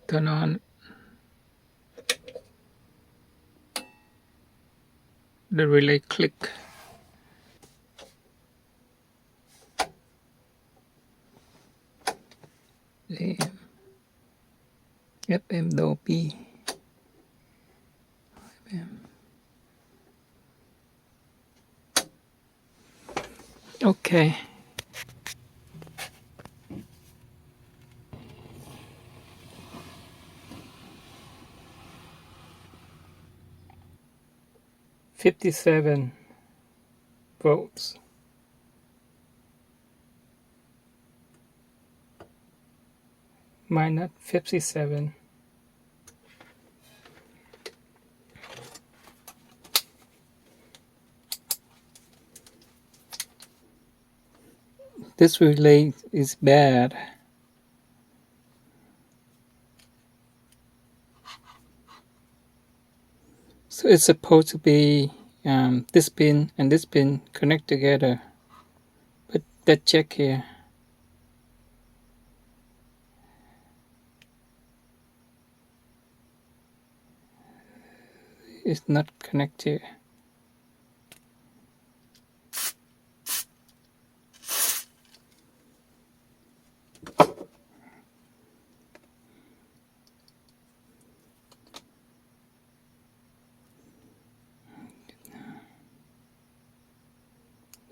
turn on the relay click. FM dopey. Okay. $57 volts. Minus 57. This relay is bad. So it's supposed to be this pin and this pin connect together. But let's check here. It's not connected.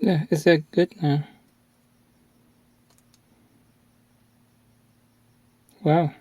Yeah, is that good now? Wow.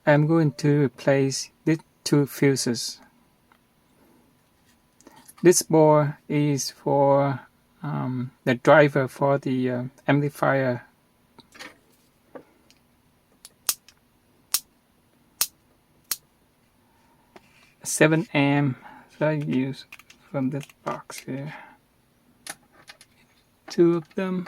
I'm going to replace these two fuses. This board is for the driver for the amplifier. $7 amp that I use from this box here. Two of them.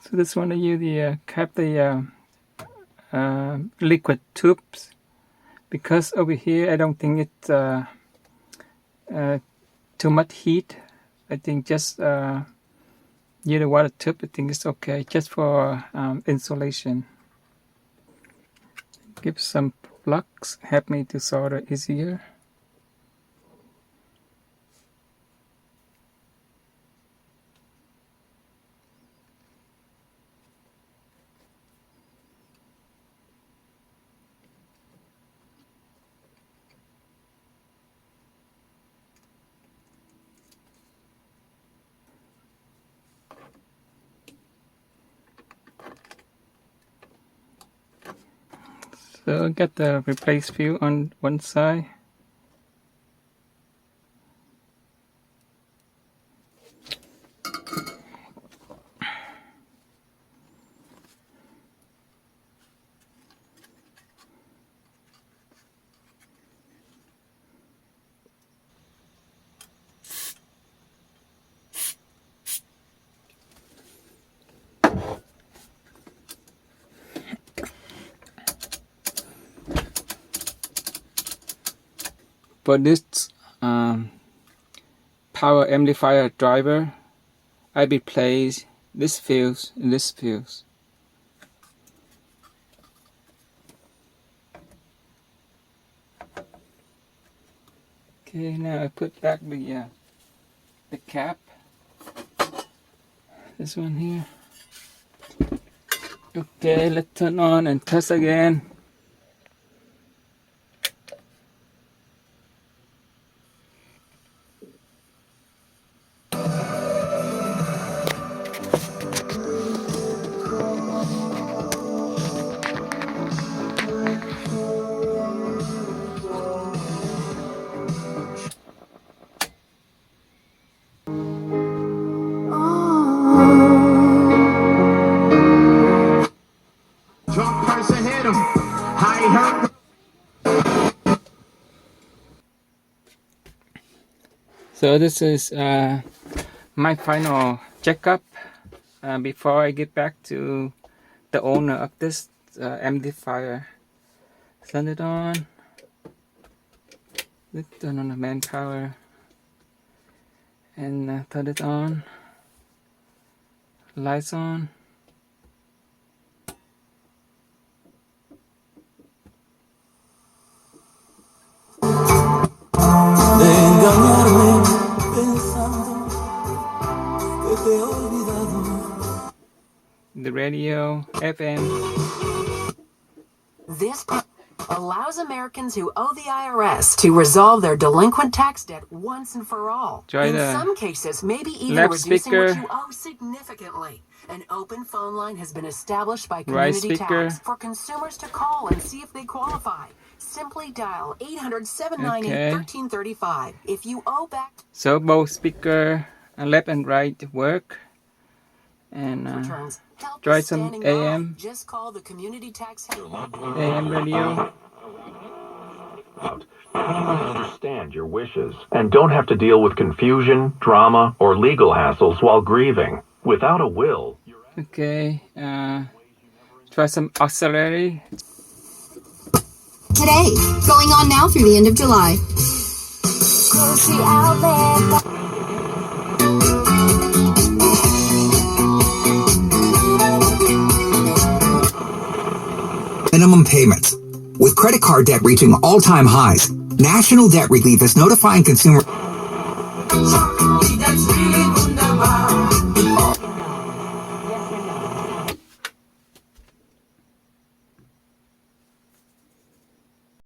So this one you cap the liquid tubes, because over here I don't think it's too much heat. I think just near the water tube I think it's okay, just for insulation. Give some plugs, help me to solder easier. So get the replace fuse on one side. For this power amplifier driver, I replace this fuse and this fuse. Okay, now I put back the cap. This one here. Okay, let's turn on and test again. So this is my final checkup before I get back to the owner of this amplifier. Turn it on. Let's turn on the main power and turn it on. Lights on. The radio, FM. This allows Americans who owe the IRS to resolve their delinquent tax debt once and for all. In some cases, maybe even reducing what you owe significantly. An open phone line has been established by Community Tax for consumers to call and see if they qualify. Simply dial 800-798-1335 if you owe back. So both speaker left and right work. And try some AM. Just call the Community Tax AM radio. Understand your wishes and don't have to deal with confusion, drama, or legal hassles while grieving. Without a will. Okay. Try some auxiliary. Today, going on now through the end of July. Minimum payments. With credit card debt reaching all-time highs, National Debt Relief is notifying consumers.